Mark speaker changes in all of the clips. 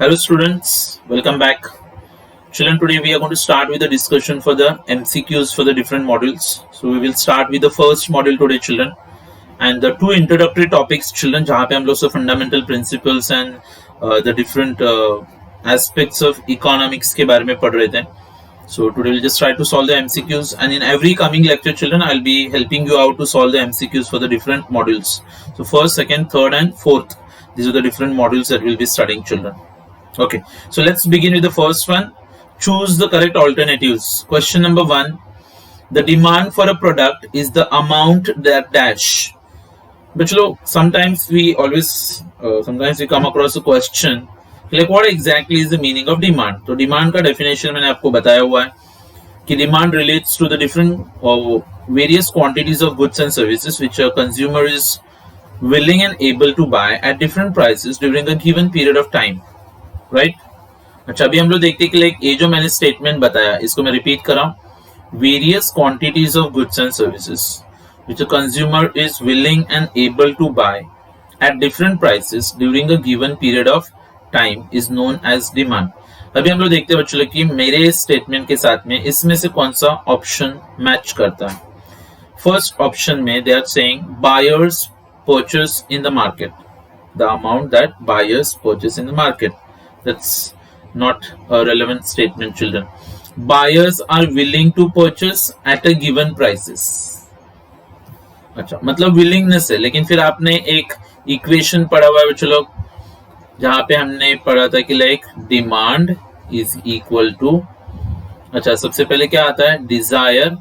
Speaker 1: Hello students, welcome back. Children, today we are going to start with the discussion for the MCQs for the different modules. So we will start with the first module today, children. And the two introductory topics, children, जहाँ पे हम लोग से fundamental principles and the different aspects of economics के बारे में पढ़ रहे थे. So today we'll just try to solve the MCQs, and in every coming lecture, children, I'll be helping you out to solve the MCQs for the different modules. So first, second, third, and fourth. These are the different modules that we'll be studying, children. Okay, so let's begin with the first one. Choose the correct alternatives. Question number 1. The demand for a product is the amount that dash. But sometimes we come across a question like what exactly is the meaning of demand. So demand का definition मैंने आपको बताया हुआ है कि demand relates to the different various quantities of goods and services which a consumer is willing and able to buy at different prices during a given period of time. Right अच्छा, अभी हम लोग देखते हैं कि लाइक ये जो मैंने स्टेटमेंट बताया इसको मैं रिपीट कर रहा हूँ. Various quantities of goods and services which a consumer is willing and able to buy at different prices during a given period of time is known as demand. अभी हम लोग देखते हैं बच्चों कि मेरे स्टेटमेंट के साथ में इसमें से कौन सा ऑप्शन मैच करता है. फर्स्ट ऑप्शन में they are saying buyers purchase in the market, the amount that buyers purchase in the market. That's not a relevant statement, children. Buyers are willing to purchase at a given prices. अच्छा, मतलब willingness है, लेकिन फिर आपने एक equation पढ़ा हुआ है बच्चों लोग जहां पे हमने पढ़ा था कि like demand is equal to, अच्छा सबसे पहले क्या आता है desire,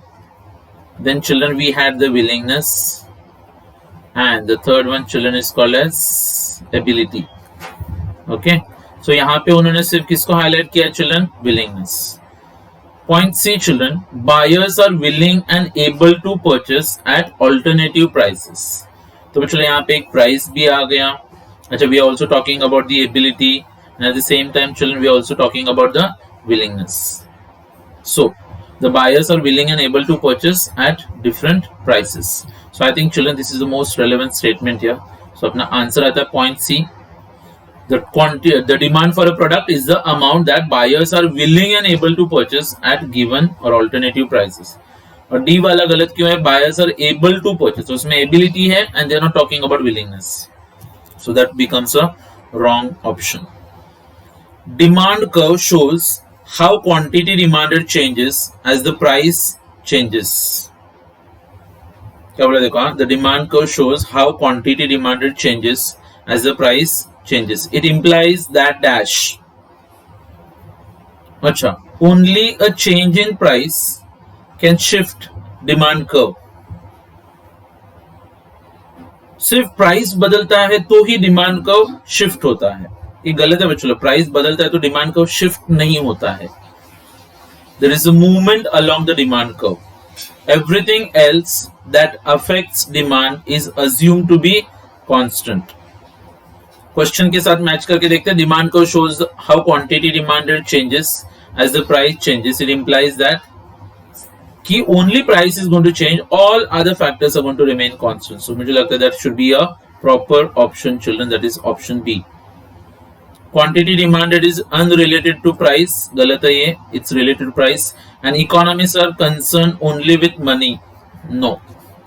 Speaker 1: then children we had the willingness, and the third one children is called as ability. Okay, तो यहाँ पे उन्होंने सिर्फ किसको हाईलाइट किया children, willingness. Point c children, buyers are willing and able to purchase at alternative prices. तो बच्चों यहाँ पे एक प्राइस भी आ गया. अच्छा, we are also talking about the ability and at the same time children we are also talking about the willingness. So the buyers are willing and able to purchase at different prices. So I think children this is the most relevant statement here. So अपना answer आता है point C. The demand for a product is the amount that buyers are willing and able to purchase at given or alternative prices. और D वाला गलत क्यों है? Buyers are able to purchase. तो उसमें ability है and they are not talking about willingness. So that becomes a wrong option. Demand curve shows how quantity demanded changes as the price changes. क्या बोला देखो, the demand curve shows how quantity demanded changes as the price changes. It implies that dash. अच्छा, only a change in price can shift demand curve. सिर्फ price बदलता है तो ही demand curve shift होता है. ये गलत है बच्चों, प्राइस बदलता है तो डिमांड कर्व शिफ्ट नहीं होता है. There is a movement along the demand curve. Everything else that affects demand is assumed to be constant. Question के साथ मैच करके देखते हैं. Demand curve shows how quantity demanded changes as the price changes. It implies that कि only price is going to change, all other factors are going to remain constant. So मुझे लगता है that should be a proper option children, that is option B. Quantity demanded is unrelated to price, गलत है ये, it's related to price. And economist are concern only with money, no,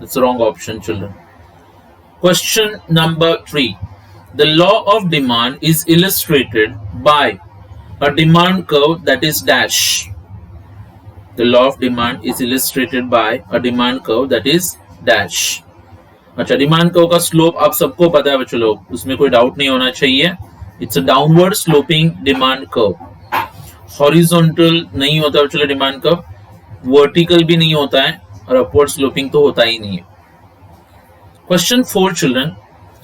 Speaker 1: it's wrong option children. Question number 3. The law of demand is illustrated by a demand curve that is dash. The law of demand is illustrated by a demand curve that is dash. अच्छा, demand curve का slope आप सबको पता है बच्चों लोग, उसमें कोई डाउट नहीं होना चाहिए. It's a downward sloping demand curve. Horizontal नहीं होता बच्चों डिमांड कर्व, वर्टिकल भी नहीं होता है, और अपवर्ड स्लोपिंग तो होता ही नहीं है. Question 4 children.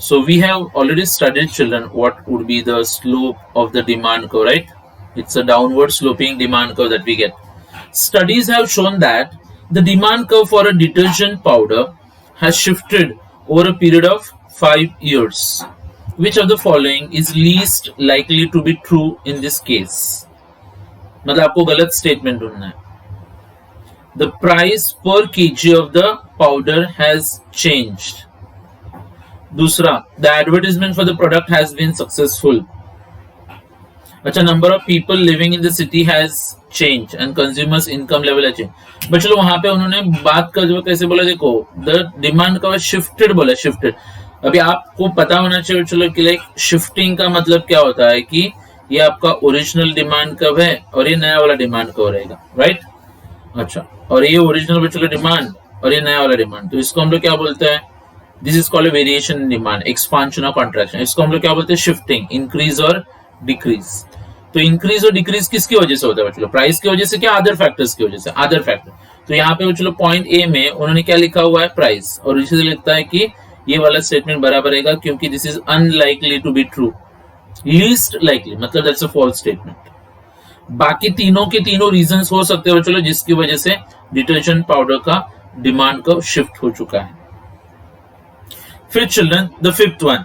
Speaker 1: So we have already studied children what would be the slope of the demand curve, right? It's a downward sloping demand curve that we get. Studies have shown that the demand curve for a detergent powder has shifted over a period of 5 years. Which of the following is least likely to be true in this case? मतलब आपको गलत statement ढूंढना है. The price per kg of the powder has changed. दूसरा, the advertisement for the product has been successful. अच्छा, number of people living in the city has change and consumers income level है change. But चलो वहां पे उन्होंने बात कर जो कैसे बोला, देखो द डिमांड का शिफ्टेड बोला, शिफ्टेड। अभी आपको पता होना चाहिए चलो कि लाइक शिफ्टिंग का मतलब क्या होता है कि ये आपका ओरिजिनल डिमांड कब है और ये नया वाला डिमांड कब रहेगा, राइट। अच्छा, और ये ओरिजिनल चलो डिमांड और ये नया वाला डिमांड, तो इसको हम लोग क्या बोलते हैं, this is called variation in demand, expansion और कॉन्ट्रैक्शन। इसको हम लोग क्या बोलते हैं, शिफ्टिंग, इंक्रीज और डिक्रीज। तो इंक्रीज और डिक्रीज किसकी वजह से होता है बच्चों, प्राइस की वजह से क्या अदर फैक्टर्स की वजह से, अदर फैक्टर। तो यहाँ पे बच्चों पॉइंट ए में उन्होंने क्या लिखा हुआ है, प्राइस, और इसी से लिखता है कि ये वाला स्टेटमेंट बराबर रहेगा क्योंकि this is unlikely to be true, least likely, मतलब दैट्स अ फॉल्स स्टेटमेंट। बाकी तीनों के तीनों रीजंस हो सकते हैं बच्चों जिसकी वजह से डिटर्जेंट पाउडर का डिमांड का शिफ्ट हो चुका है। फिर children the fifth one,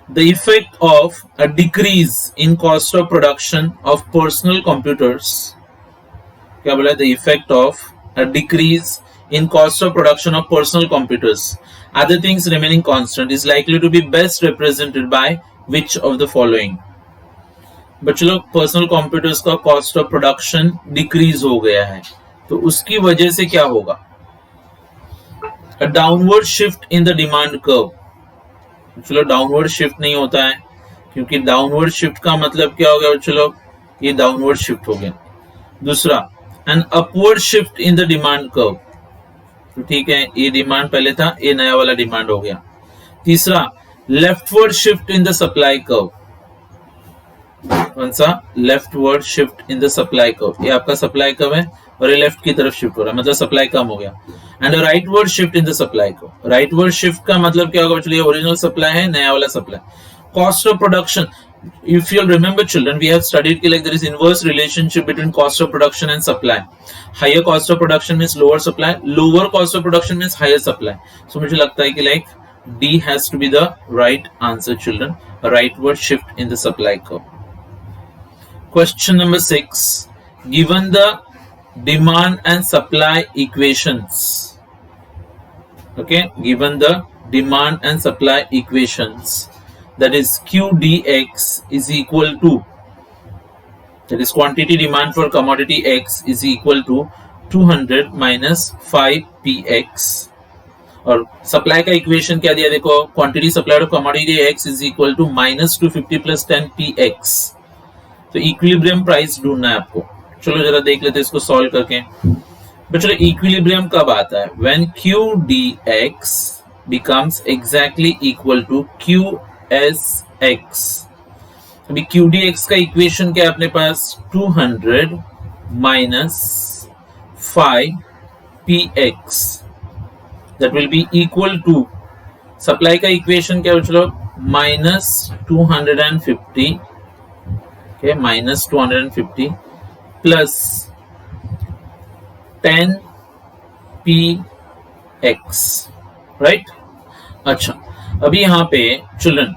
Speaker 1: the effect of a decrease in cost of production of personal computers, क्या बोला, the effect of a decrease in cost of production of personal computers, other things remaining constant, is likely to be best represented by which of the following। बच्चों लोग personal computers का cost of production decrease हो गया है, तो उसकी वजह से क्या होगा, a downward shift in the demand curve। चलो डाउनवर्ड शिफ्ट नहीं होता है क्योंकि डाउनवर्ड शिफ्ट का मतलब क्या हो गया, चलो ये डाउनवर्ड शिफ्ट हो गया। दूसरा, an upward shift in the demand curve, तो ठीक है ये डिमांड पहले था, ये नया वाला डिमांड हो गया। तीसरा, leftward shift in the supply curve, कौन सा, leftward shift in the supply curve, ये आपका सप्लाई कर्व है और ये लेफ्ट की तरफ शिफ्ट हो रहा है, मतलब सप्लाई कम हो गया। And rightward shift in the supply curve, rightward shift का मतलब क्या होगा, चलिए ओरिजिनल सप्लाई है, नया वाला supply. Cost of production, if you'll remember children, we have studied like there is inverse relationship between cost of production and supply. Higher cost of production means lower supply, lower cost of production means higher supply. So मुझे लगता है कि like D has to be the right answer children, a rightward shift in the supply curve. Question number 6, given the demand and supply equations, okay, given the demand and supply equations, that is q dx is equal to, that is quantity demand for commodity x is equal to 200 minus 5 px, और supply का equation क्या दिया, देखो quantity supply of commodity x is equal to minus 250 plus 10 px। तो equilibrium price ढूंढना है आपको, चलो जरा देख लेते हैं इसको सॉल्व करके। चलो इक्विलिब्रियम कब आता है, when q dx becomes exactly equal to qsx। अभी q dx का इक्वेशन क्या है अपने पास, 200 minus 5 px, that will be equal to, supply का इक्वेशन क्या है चलो, minus 250, okay, minus 250 plus 10 px, right. अच्छा, अभी यहाँ पे चिल्ड्रन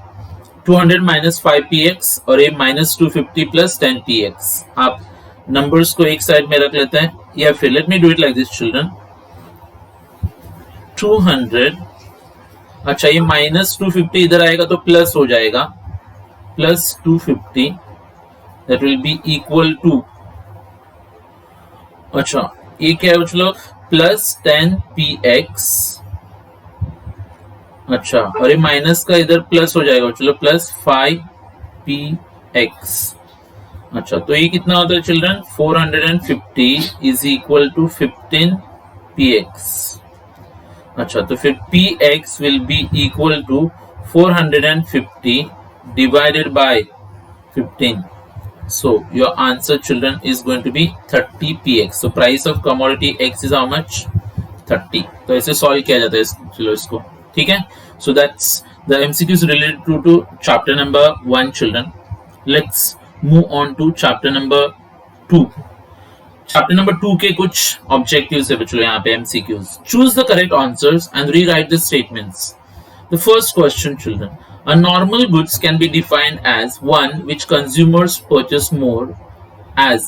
Speaker 1: 200 minus 5 px और ये minus 250 plus 10 px, आप नंबर्स को एक साइड में रख लेते हैं, या फिर let me do it like this children, 200, अच्छा ये minus 250 इधर आएगा तो प्लस हो जाएगा, plus 250, that will be equal to, अच्छा ये क्या है चलो, प्लस 10 px, अच्छा और ये माइनस का इधर प्लस हो जाएगा चलो, प्लस 5 px। अच्छा तो ये कितना होता है children, 450 is equal to 15 px। अच्छा तो फिर px will be equal to 450 divided by 15। So your answer children is going to be 30 px. So price of commodity x is how much, 30। तो ऐसे सॉल्व किया जाता है चलो इसको, ठीक है। So that's the MCQs related to chapter number 1 children. Let's move on to chapter number 2. Chapter number 2 के कुछ objectives है बच्चों यहाँ पे MCQs. Choose the correct answers and rewrite the statements. The first question children, a normal goods can be defined as one which consumers purchase more as।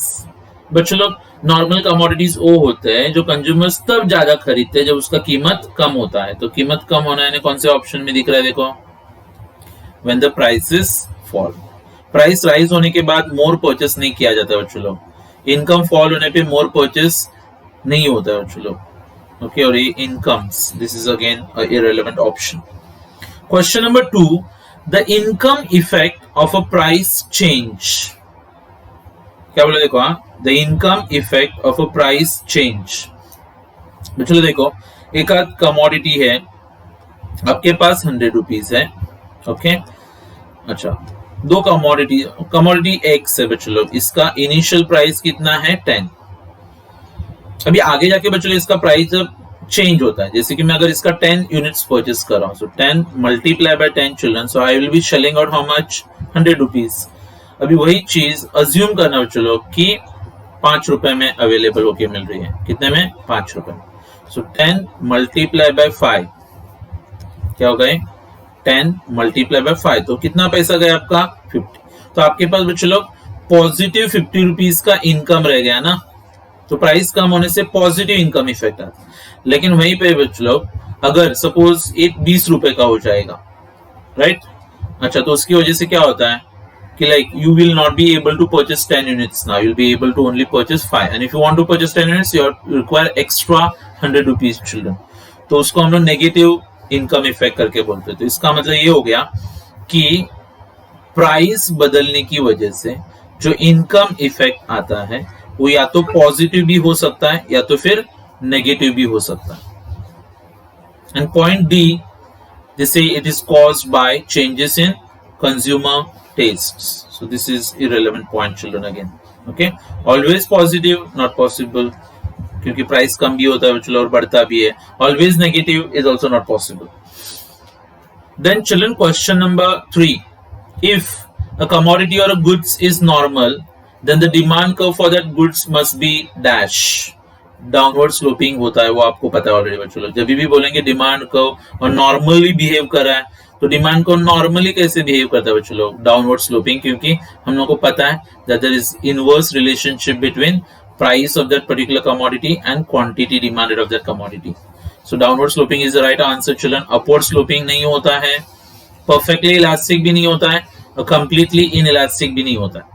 Speaker 1: बच्चों लोग normal commodities वो होते हैं जो कंज्यूमर्स तब ज्यादा खरीदते हैं जब उसका कीमत कम होता है। तो कीमत कम होना है कौन से ऑप्शन में दिख रहा है, देखो, when the prices fall। Price rise होने के बाद मोर परचेस नहीं किया जाता बच्चों लोग, इनकम फॉल होने पे मोर परचेस नहीं होता है बच्चों लोग। ओके, और ये incomes, this is again a irrelevant option. Question number 2, the income effect of a price change. क्या बोले देखो, the income effect of a price change. बच्चों देखो, एक आध कमोडिटी है, आपके पास 100 रुपीज है। ओके, अच्छा, दो कमोडिटी एक्स है बच्चों लोग, इसका इनिशियल प्राइस कितना है 10। अभी आगे जाके बच्चों लोग इसका प्राइस जब चेंज होता है, जैसे कि मैं अगर इसका 10 यूनिट्स परचेस कर रहा हूँ, सो 10 multiply by 10 children, so I will be shelling out how much, 100 rupees. अभी वही चीज अज्यूम करना बच्चों लोग कि 5 रुपए में अवेलेबल होके मिल रही है, कितने में, 5 रुपए। सो 10 मल्टीप्लाई बाय 5 क्या हो गए, 10 मल्टीप्लाई बाय 5, तो कितना पैसा गया आपका, 50। तो आपके पास बच्चों लोग पॉजिटिव 50 रुपीज का इनकम रह गया ना, तो प्राइस कम होने से पॉजिटिव इनकम इफेक्ट आता है। लेकिन वहीं पे बच्चों लोग अगर सपोज एक 20 रुपए का हो जाएगा, राइट, अच्छा, तो उसकी वजह से क्या होता है कि like you will not be able to purchase 10 units now, you'll be able to only purchase 5, and if you want to purchase 10 units you require extra 100 rupees children, तो उसको हम लोग नेगेटिव इनकम इफेक्ट करके बोलते हैं। तो इसका मतलब ये हो गया कि प्राइस बदलने की वजह से जो इनकम इफेक्ट आता है वो या तो पॉजिटिव भी हो सकता है या तो फिर नेगेटिव भी हो सकता है। एंड पॉइंट डी, जिसे it is caused by changes in consumer tastes, so this is irrelevant point children again. Okay, always positive not possible, क्योंकि प्राइस कम भी होता है बच्चों और बढ़ता भी है। always negative is also not possible. Then children, question number 3, if a commodity or a goods is normal, then the demand curve for that goods must be dash, downward sloping होता है, वो आपको पता है ऑलरेडी बच्चों। जब भी बोलेंगे डिमांड कर्व और नॉर्मली बिहेव कर रहा है, तो डिमांड को नॉर्मली कैसे बिहेव करता है बच्चों लोग, डाउनवर्ड स्लोपिंग, क्योंकि हम लोग को पता है that there is inverse relationship between price of that particular commodity and quantity demanded of that commodity. So downward sloping is the right answer children. Upward sloping नहीं होता है, परफेक्टली इलास्टिक भी नहीं होता है, और कंप्लीटली इनइलास्टिक भी नहीं होता है।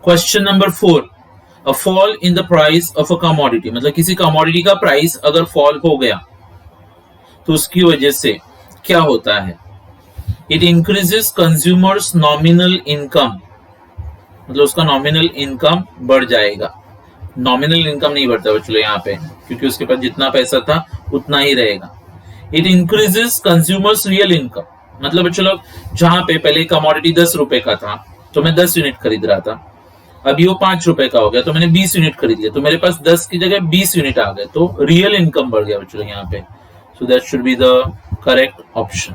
Speaker 1: Question number 4, a fall in the price of a commodity, मतलब किसी कमोडिटी का प्राइस अगर फॉल हो गया तो उसकी वजह से क्या होता है, it increases consumers nominal income, मतलब उसका नॉमिनल इनकम बढ़ जाएगा। नॉमिनल इनकम नहीं बढ़ता बच्चों यहाँ पे, क्योंकि उसके पास जितना पैसा था उतना ही रहेगा। It increases consumers real income, मतलब बच्चों लोग जहां पे पहले कमोडिटी 10 रुपए का था तो मैं 10 यूनिट खरीद रहा था, अभी वो 5 रुपए का हो गया तो मैंने 20 यूनिट खरीद लिया, तो मेरे पास 10 की जगह 20 यूनिट आ गए, तो रियल इनकम बढ़ गया बच्चों यहाँ पे। So that should be the correct option.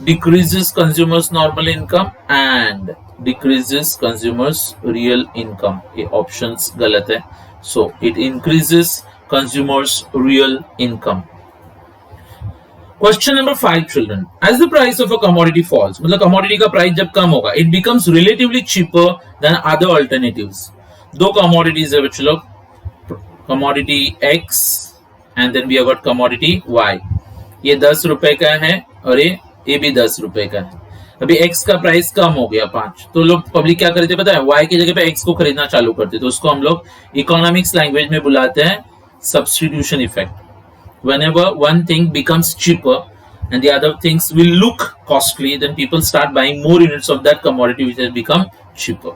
Speaker 1: Decreases consumers normal income and decreases consumers real income, ये ऑप्शंस गलत है। So it increases consumers real income. Question number 5 children, as the price of a commodity falls, मतलब commodity का price जब कम होगा, it becomes relatively cheaper than other alternatives. दो commodities है बच्चों लोग, commodity x and then we have got commodity y. ये 10 रुपए का है और ये भी 10 रुपए का है। अभी एक्स का प्राइस कम हो गया 5, तो लोग पब्लिक क्या करते पता है, वाई की जगह पे एक्स को खरीदना चालू करते, तो उसको हम लोग इकोनॉमिक्स लैंग्वेज में बुलाते हैं substitution effect. Whenever one thing becomes cheaper and the other things will look costly, then people start buying more units of that commodity which has become cheaper.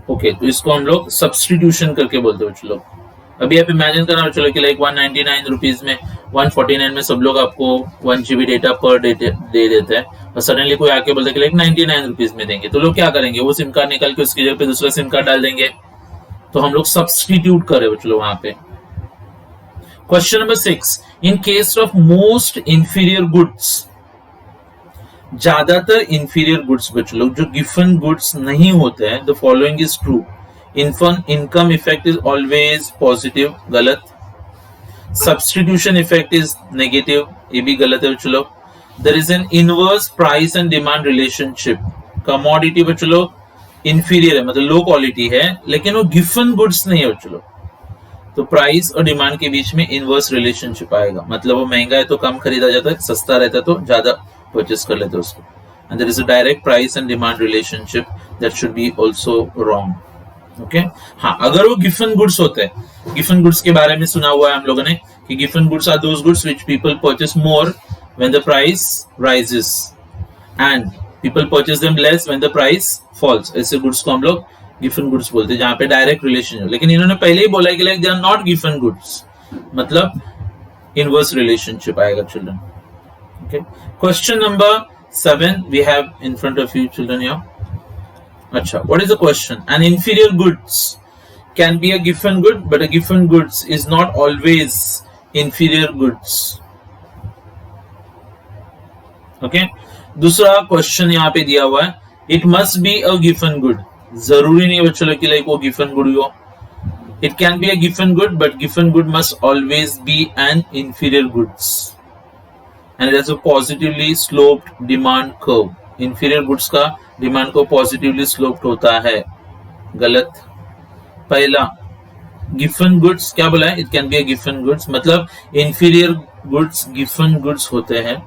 Speaker 1: Okay, तो इसको हम लोग सब्स्टिट्यूशन करके बोलते हैं बच्चों लोग। अभी आप इमेजिन करना चलो कि लाइक 199 रुपीज में 149 में सब लोग आपको 1 GB data per day they देते हैं, और सडनली कोई आके बोलता है कि लाइक 99 रुपीज में देंगे, तो लोग क्या करेंगे, वो सिम कार्ड निकाल के उसकी जगह पे दूसरा सिम कार्ड डाल देंगे। तो हम लोग सब्स्टिट्यूट कर रहे बच्चों लोग वहां पे। Question number 6, in case of most inferior goods, ज्यादातर इंफीरियर गुड्स बच्चों लोग जो गिवन गुड्स नहीं होते हैं, the following is true. Income effect is always positive, गलत। सब्स्टिट्यूशन इफेक्ट इज नेगेटिव, ये भी गलत है बच्चों लोग। There is an inverse price and demand relationship, commodity बच्चों लोग इंफीरियर है, मतलब लो क्वालिटी है, लेकिन वो गिवन गुड्स नहीं है बच्चों लोग, तो प्राइस और डिमांड के बीच में इनवर्स रिलेशनशिप आएगा, मतलब वो महंगा है तो कम खरीदा जाता है, सस्ता रहता है तो ज्यादा परचेस कर लेते हैं उसको। and there is a direct price and demand relationship, that should be also wrong. Okay? हाँ, अगर वो giffen goods होते हैं, giffen goods के बारे में सुना हुआ है हम लोगों ने कि giffen goods are those goods which people purchase more when the price rises and people purchase them less when the price falls. ऐसे goods को हम लोग giffen goods बोलते हैं, जहाँ पे डायरेक्ट रिलेशन हो. लेकिन इन्होंने पहले ही बोला है कि like they are not giffen goods, मतलब inverse relationship आएगा children. Okay. Question number 7 we have in front of you children here. Acha, what is the question? An inferior goods can be a giffen good, but a giffen goods is not always inferior goods. Okay. दूसरा question यहाँ पे दिया हुआ है, it must be a giffen good. जरूरी नहीं बच्चों कि लाइक वो giffen good हो. It can be a giffen good, but giffen good must always be an inferior goods. And it has a positively sloped demand curve. Inferior goods का demand को positively sloped होता है. गलत. पहला giffen goods क्या बोला है? It can be a giffen goods, मतलब inferior goods giffen goods होते हैं,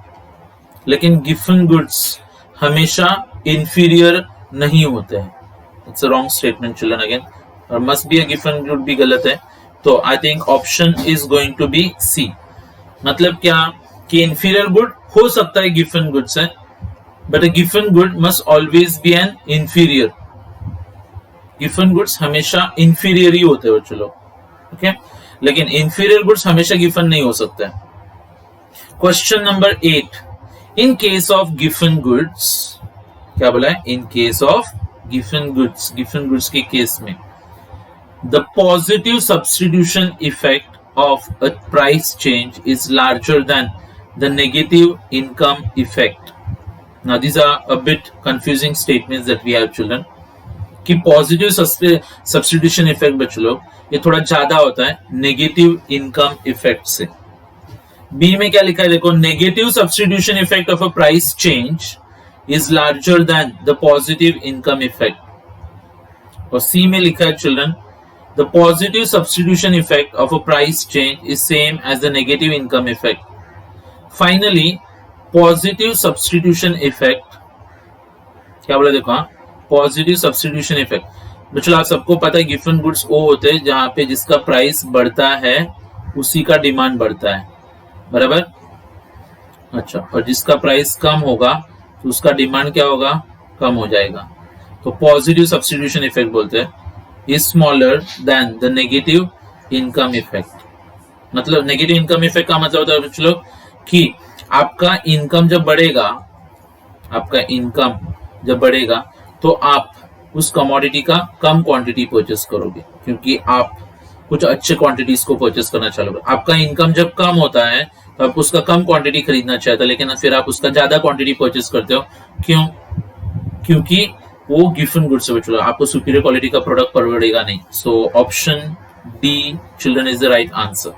Speaker 1: लेकिन giffen goods हमेशा inferior नहीं होते हैं. It's a wrong statement children again. और must be a giffen good भी गलत है. तो I think option is going to be C. मतलब क्या कि inferior good हो सकता है giffen goods है, but a giffen good must always be an inferior. giffen goods हमेशा inferior ही होते हैं बच्चों लोग. Okay? लेकिन inferior goods हमेशा giffen नहीं हो सकता है. Question number 8. In case of giffen goods, क्या बोला है? In case of giffen goods के केस में the positive substitution effect of a price change is larger than the negative income effect. Now these are a bit confusing statements that we have children. कि positive substitution effect बच्चों लोग ये थोड़ा ज्यादा होता है negative income effect से. B में क्या लिखा है देखो, negative substitution effect of a price change is larger than the positive income effect. और C में लिखा है children, the positive substitution effect of a price change is same as the negative income effect. Finally, positive substitution effect क्या बोला देखो, हाँ, positive substitution effect. बच्चों आप सबको पता है giffen goods वो होते हैं जहाँ पे जिसका प्राइस बढ़ता है उसी का डिमांड बढ़ता है, बराबर. अच्छा, और जिसका प्राइस कम होगा तो उसका डिमांड क्या होगा, कम हो जाएगा. तो पॉजिटिव सब्स्टिट्यूशन इफेक्ट बोलते हैं is smaller than the negative income effect. मतलब नेगेटिव इनकम इफेक्ट का मतलब होता है बच्चों कि आपका इनकम जब बढ़ेगा, आपका इनकम जब बढ़ेगा तो आप उस कमोडिटी का कम क्वांटिटी परचेस करोगे, क्योंकि आप कुछ अच्छे क्वांटिटीज को परचेस करना चालू करोगे. आपका इनकम जब कम होता है तो आप उसका कम क्वांटिटी खरीदना चाहते हो, लेकिन फिर आप उसका ज्यादा क्वांटिटी परचेस करते हो. क्यों? क्योंकि वो गिफन गुड्स से बच्चों आपको सुपीरियर क्वालिटी का प्रोडक्ट पड़ेगा नहीं. So option d children is the right answer.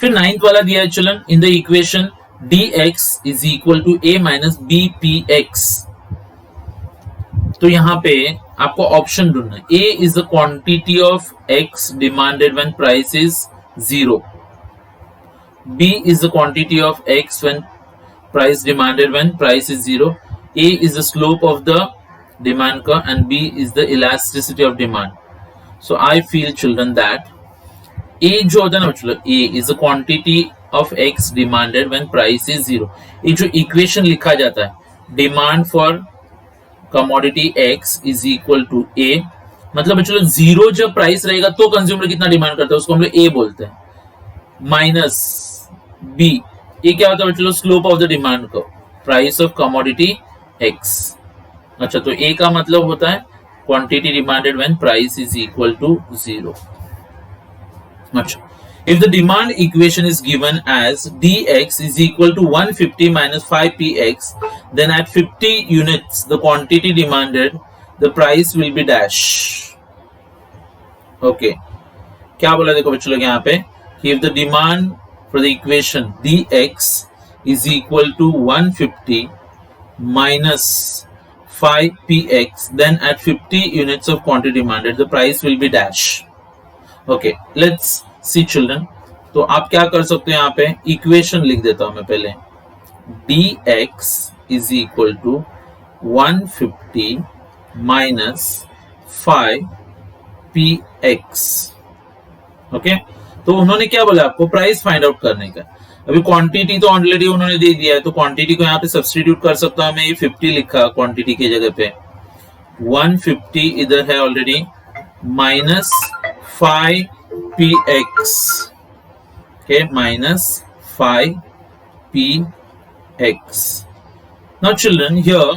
Speaker 1: फिर 9th वाला दिया है children, in the equation dx is equal to a minus bpx. तो यहाँ पे आपको ऑप्शन ढूंढना है. a is the quantity of x demanded when price is 0. b is the quantity of x when price demanded when price is 0. a is the slope of the demand curve and b is the elasticity of demand. So I feel children that a जो होता है ना बच्चों, a is the quantity of x demanded when price is 0. ये जो equation लिखा जाता है demand for commodity x is equal to a, मतलब बच्चों 0 जब प्राइस रहेगा तो कंज्यूमर कितना डिमांड करता है उसको हम लोग a बोलते हैं, माइनस b. ये क्या होता है बच्चों, slope of the demand curve, price of commodity x. अच्छा, तो a का मतलब होता है quantity demanded when price is equal to 0. अच्छा, if the demand equation is given as dx is equal to 150 minus 5px, then at 50 units the quantity demanded, the price will be dash. Okay, क्या बोला देखो बच्चों लोग यहाँ पे कि if the demand for the equation dx is equal to 150 minus 5px, then at 50 units of quantity demanded the price will be dash. Okay, let's see children. तो आप क्या कर सकते हो, यहाँ पे इक्वेशन लिख देता हूं मैं पहले. dx is equal to 150 minus 5px। Okay, तो उन्होंने क्या बोला आपको, प्राइस फाइंड आउट करने का। अभी क्वांटिटी तो ऑलरेडी उन्होंने दे दिया है, तो क्वांटिटी को यहाँ पे सब्स्टिट्यूट कर सकता हूं मैं। ये 50 लिखा क्वांटिटी की जगह पे, 150 इधर है already, minus 5px, okay, minus 5px. Now children, here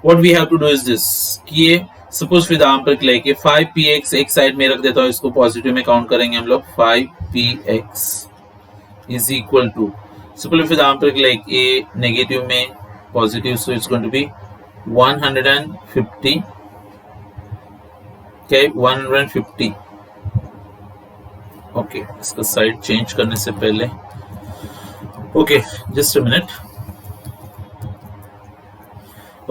Speaker 1: what we have to do is this, कि ये suppose for example like 5px एक साइड में रख देता हूँ, इसको पॉजिटिव में काउंट करेंगे हम लोग, 5px is equal to, suppose for example like a negative में positive, so it's going to be 150, okay, 150। Okay, इसका साइड चेंज करने से पहले, okay just a minute.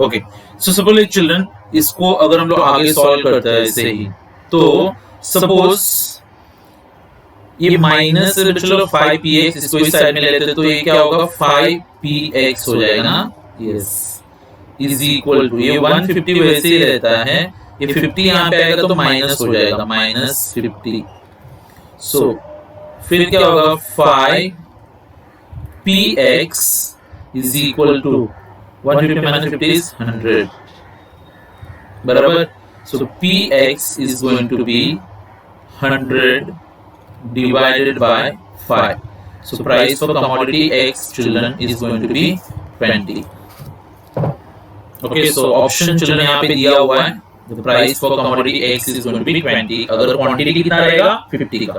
Speaker 1: Okay, so suppose children, इसको अगर हम लोग आगे सॉल्व करते हैं ऐसे ही, तो सपोज ये माइनस चलो 5px, इसको इस साइड में ले लेते तो ये क्या होगा, 5px हो जाएगा ना, यस, इज इक्वल टू, ये 150 वैसे ही रहता है, ये 50 यहाँ पे आएगा तो माइनस हो जाएगा, माइनस 50। सो फिर क्या होगा, 5px is equal to 150 minus 50 is 100, बराबर। So px is going to be 100 divided by 5. So price for commodity X, children, is going to be 20. Okay, so option children यहाँ पे दिया हुआ है, the price for commodity X is going to be 20. अगर quantity कितना रहेगा, 50 का।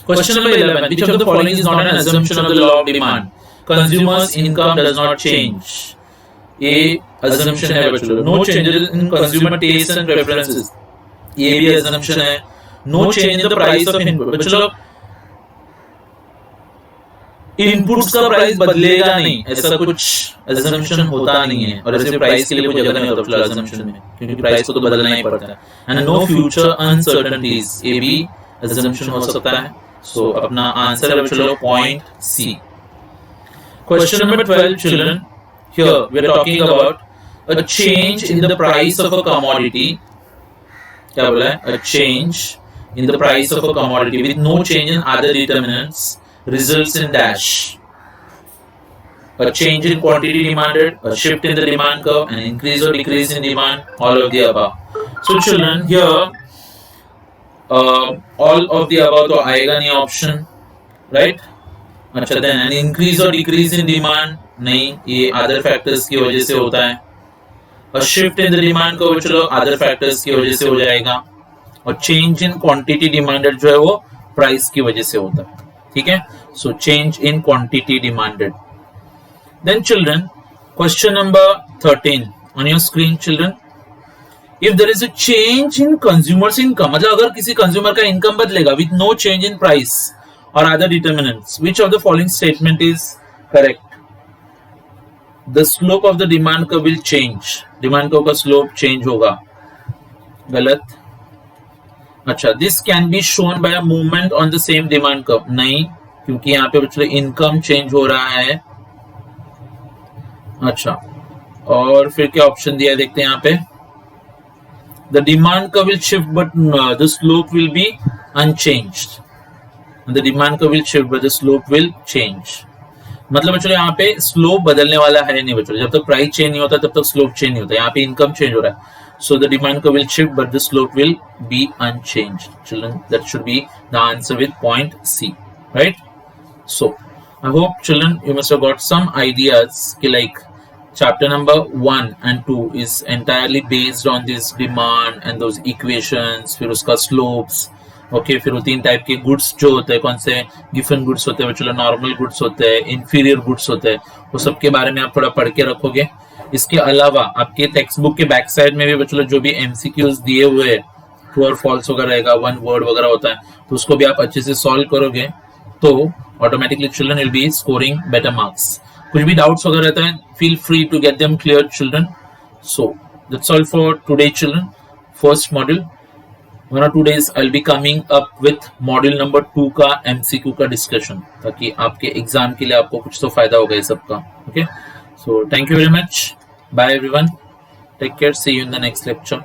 Speaker 1: Question number 11. Which of the following is not an assumption of the law of demand? Consumers' income does not change. ये assumption है बच्चों। No changes in consumer tastes and preferences. ये भी assumption है। No change in the price of input. बच्चों, inputs का price बदलेगा नहीं, ऐसा कुछ assumption होता नहीं है, और ऐसे प्राइस के लिए कोई जगह नहीं होता फिलहाल assumption में, क्योंकि प्राइस को तो बदलना ही पड़ता है। एंड नो फ्यूचर अनसर्टेनिटीज, ये भी assumption हो सकता है। सो अपना आंसर है बच्चों point c. Question number 12 children, here we are talking about a change in the price of a commodity. क्या बोला है, a change in the price of a commodity with no change in other determinants results in dash. A change in quantity demanded, a shift in the demand curve, an increase or decrease in demand, all of the above. So children, here all of the above तो आएगा नहीं option, right? अच्छा, then an increase or decrease in demand नहीं, ये other factors की वजह से होता है। A shift in the demand curve चलो other factors की वजह से हो जाएगा, और चेंज इन क्वांटिटी डिमांडेड जो है वो प्राइस की वजह से होता है। ठीक है, so change in quantity demanded. Then children, question number 13 on your screen children, if there is a change in consumers income, मतलब अगर किसी कंज्यूमर का इनकम बदलेगा with no change in price और other determinants, which of the following statement is correct? The slope of the demand curve will change, demand curve का slope change होगा, गलत। अच्छा, this can be shown by a movement on the same demand curve, नहीं, क्योंकि यहाँ पे बच्चों income change हो रहा है। अच्छा, और फिर क्या ऑप्शन दिया है देखते हैं यहाँ पे, the demand curve will shift but the slope will be unchanged, the demand curve will shift but the slope will change. मतलब बच्चों यहाँ पे स्लोप बदलने वाला है नहीं बच्चों, जब तक प्राइस चेंज नहीं होता तब तक स्लोप चेंज नहीं होता, यहाँ पे इनकम चेंज हो रहा है। So the demand curve will shift, but the slope will be unchanged. Children, that should be the answer with point C, right? So I hope children you must have got some ideas. Like chapter number 1 and 2 is entirely based on this demand and those equations. फिर उसका slopes, okay, फिर वो 3 type के goods जो होते हैं, कौन से given goods होते हैं बच्चों, normal goods होते हैं, inferior goods होते हैं, वो सब के बारे में आप थोड़ा पढ़ के रखोगे। इसके अलावा आपके टेक्स्ट बुक के बैक साइड में भी बच्चों जो भी एमसीक्यूज दिए हुए हैं, ट्रू और फॉल्स वगैरह रहेगा, वन वर्ड वगैरह होता है, तो उसको भी आप अच्छे से सॉल्व करोगे तो automatically children will be scoring better marks. कुछ भी डाउट्स वगैरह रहता है, feel free to get them clear children. So that's all for today children, first module. 1 or 2 days I'll be coming up with module number 2 का MCQ का discussion, ताकि आपके exam के लिए आपको कुछ तो फायदा होगा ये सबका। Okay, so thank you very much. Bye everyone. Take care. See you in the next lecture.